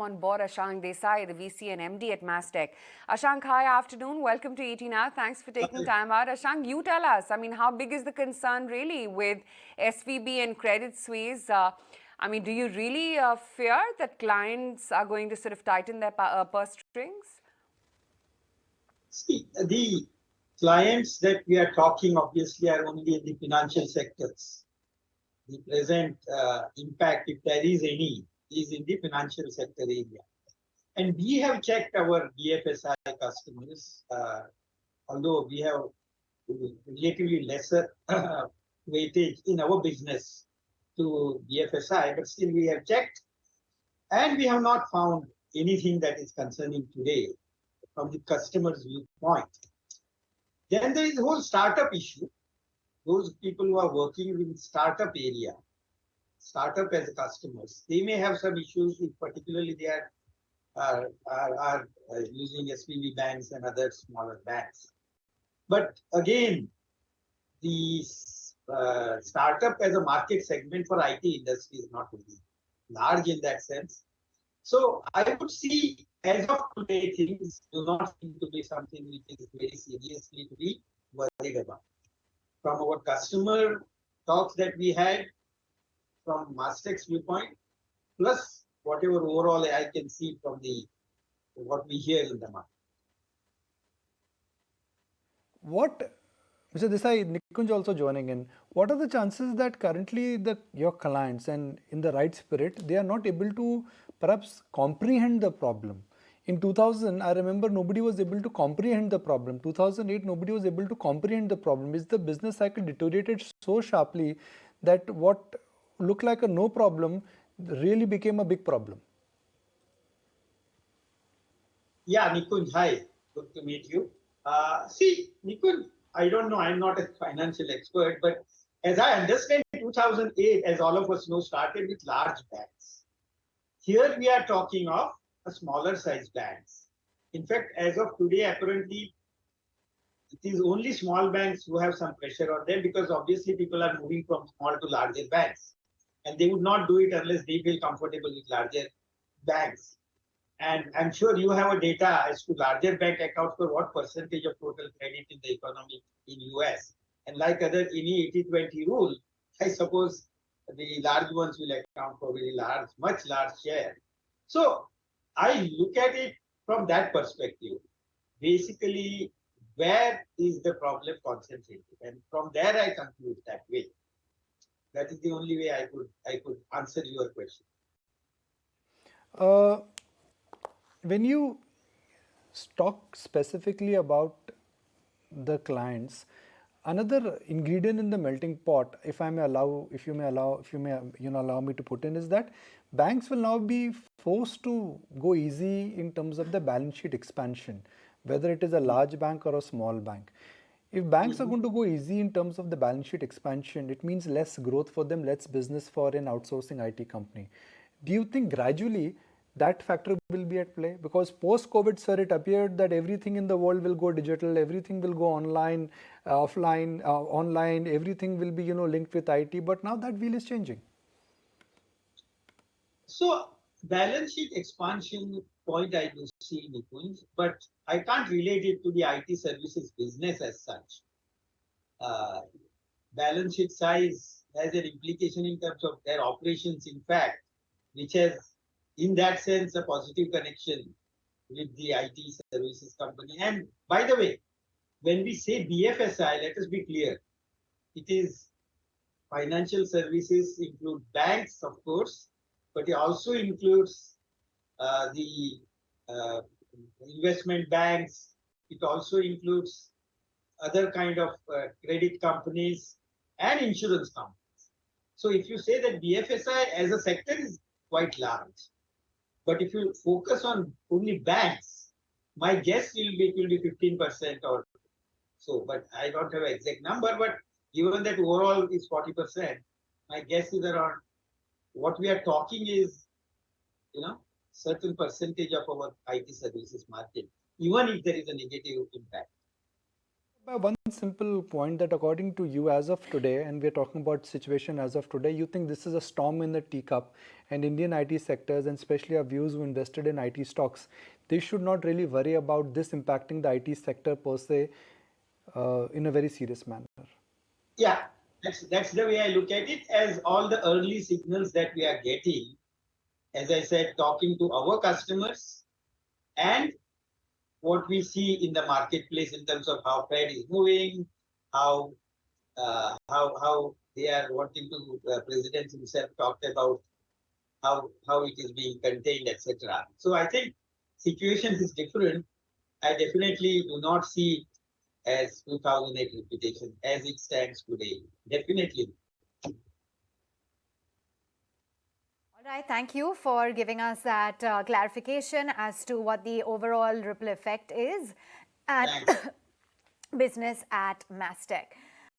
On board Ashank Desai, the VC and MD at Mastek. Ashank, hi, afternoon. Welcome to ET Now. Thanks for taking time out. Ashank, you tell us, how big is the concern really with SVB and Credit Suisse? Do you really fear that clients are going to sort of tighten their purse strings? See, the clients that we are talking obviously are only in the financial sectors. The present impact, if there is any, is in the financial sector area. And we have checked our BFSI customers, although we have relatively lesser weightage in our business to BFSI, but still we have checked and we have not found anything that is concerning today from the customer's viewpoint. Then there is the whole startup issue. Those people who are working in startup area, startup as customers, they may have some issues if particularly they are using SVB banks and other smaller banks. But again, the startup as a market segment for IT industry is not really large in that sense. So I would see as of today, things do not seem to be something which is very seriously to be worried about. From our customer talks that we had, from Mastek's viewpoint, plus whatever overall I can see from what we hear in the market. Mr. Desai, Nikunj also joining in. What are the chances that currently your clients, and in the right spirit, they are not able to perhaps comprehend the problem? In 2000, I remember nobody was able to comprehend the problem. 2008, nobody was able to comprehend the problem. Is the business cycle deteriorated so sharply that what looked like a no problem really became a big problem? Yeah, Nikunj, hi. Good to meet you. See, Nikunj, I don't know, I'm not a financial expert, but as I understand, 2008, as all of us know, started with large banks. Here we are talking of a smaller size banks. In fact, as of today, apparently, it is only small banks who have some pressure on them because obviously people are moving from small to larger banks. And they would not do it unless they feel comfortable with larger banks. And I'm sure you have a data as to larger bank accounts for what percentage of total credit in the economy in US. And like other any 80-20 rule, I suppose the large ones will account for very large, much large share. So I look at it from that perspective. Basically, where is the problem concentrated? And from there I conclude that way. That is the only way I could answer your question. When you talk specifically about the clients, another ingredient in the melting pot, if you may allow me to put in, is that banks will now be forced to go easy in terms of the balance sheet expansion, whether it is a large bank or a small bank. If banks are going to go easy in terms of the balance sheet expansion, it means less growth for them, less business for an outsourcing IT company. Do you think gradually that factor will be at play? Because post-COVID, sir, it appeared that everything in the world will go digital, everything will go online, offline, online, everything will be linked with IT. But now that wheel is changing. So balance sheet expansion point I do see, Nikunj, but I can't relate it to the IT services business as such. Balance sheet size has an implication in terms of their operations, in fact, which has, in that sense, a positive connection with the IT services company. And by the way, when we say BFSI, let us be clear. It is financial services include banks, of course, but it also includes the investment banks. It also includes other kind of credit companies and insurance companies. So if you say that BFSI as a sector is quite large, but if you focus on only banks, my guess it will be 15% or so, but I don't have an exact number, but given that overall is 40%, my guess is around what we are talking is, certain percentage of our IT services market, even if there is a negative impact. One Simple point that according to you as of today, and we're talking about situation as of today, you think this is a storm in the teacup, and Indian IT sectors, and especially our views who invested in IT stocks, they should not really worry about this impacting the IT sector per se in a very serious manner. Yeah, that's the way I look at it, as all the early signals that we are getting, as I said, talking to our customers and what we see in the marketplace in terms of how Fed is moving, how they are wanting to. President himself talked about how it is being contained, etc. So I think situation is different. I definitely do not see as 2008 reputation as it stands today. Definitely. All right, thank you for giving us that clarification as to what the overall ripple effect is at business at Mastek.